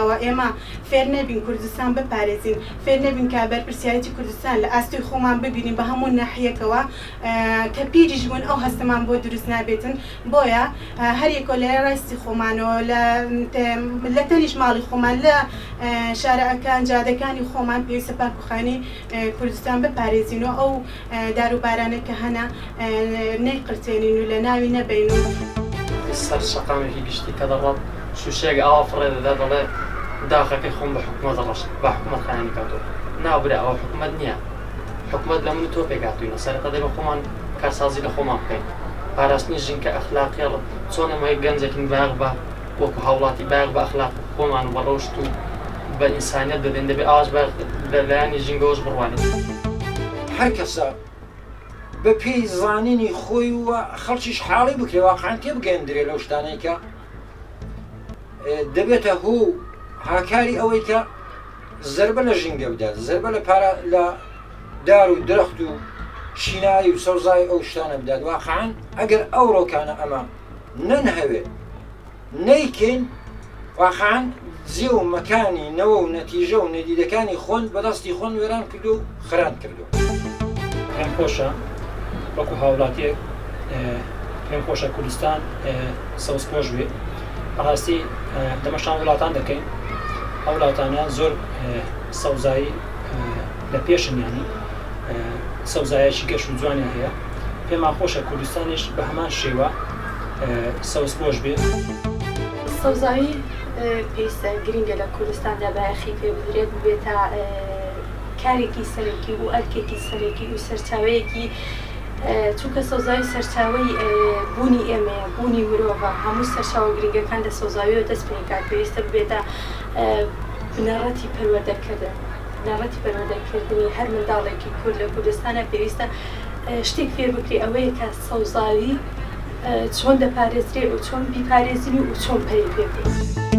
داوە ئێمە فێر نەبین کوردستان بپارێزین، فێر نەبین کە بەرپرسیارەتی کوردستان لە ئاستۆی خۆمان ببینین بە هەموو ناحیەکەوە کە پیریش بوون ئەو هەستەمان بۆ دروست نابێتن. بۆیە هەریەکۆ لە ڕاستی خۆمانەوە لە تەنیش ماڵی خۆمان لە شارەکان جادەکانی خۆمان پێویستە پاکوخانی کوردستان بپارێزینەوە ئەو داروبارانە کە هەنا نەیقرتێنین و لە ناوی نەبین و سەر شەقامێکی گشتی کە دەڵێت شوشەیەک ئاوا فڕێدەدا دەڵێ داخەکەی خۆم بە حکومەت دەڕەش بە حکومەت خانانی کاتەوە نابرا ئەوە حکومەت نییە، حکومەت لە من و تۆ پێکاتوینە سەرەتا دەی بە خۆمان کارسازی لە خۆمان بکەین، پاراستنی ژینکە ئەخلاقیە چۆن ئەمەیە گەنجێکین باغ بە وەکو هاوڵاتی باغ بە ئەخلاق خۆمان بە ڕۆشت و بە ئینسانیەت دەدەین دەبێت ئاواز لەلایانی ژینگەوەش بڕوانین. هەر کەسە بە پێی زانینی خۆی وە خەڵکیش حاڵی بکرێ واقعان تێبگەیەندرێ لەو شتانەی کە دەبێتە هۆ هاکاری ئەوەی کە زەربە لە ژینگە بدات، زەربە لە دار و درەخت و شینایی و سەوزای ئەو شتانە بدات. واقعان ئەگەر ئەو ڕۆکانە ئەمە نەنهەوێت نەیکەین واقعان جێ و مەکانی نەوە و نەتیژە و نەدیدەکانی خۆن بەدەستی خۆن وێران کردو و خران کردو. پێم خۆشە وەکو هاوڵاتیەک پێم خۆشە کوردستان سەوزپۆش بێ. بەڕاستی دەمەشان وڵاتان دەکەین، ئەو وڵاتانە زۆر سەوزایی لە پێشنیانی سەوزایەکی گەشت و جوانیان هەیە. پێمان خۆشە کوردستانیش بە هەمان شێوە سەوزپۆش بێ. سەوزایی پێویستە گرنگە لە کوردستاندا بایەخی پێ بدرێت بێتە کارێکی سەرەکی و ئەرکێکی سەرەکی و سەرچاوەیەکی، چونکە سەوزایی سەرچاوەی بوونی ئێمەیە، بوونی مرۆڤە، هەموو سەرچاوە گرنگەکان لە سەوزاویەوە دەست پێکات. پێویستە بێتە بنەڕەتی پەروەردەکردن، بنەڕەتی پەروەردەکردنی هەر منداڵێکی کورد لە کوردستانە پێویستە شتێک فێر بکرێ ئەوەیە کە سەوزاوی چۆن دەپارێزرێ و چۆن بیپارێزین و چۆن پەری پێ بکەین.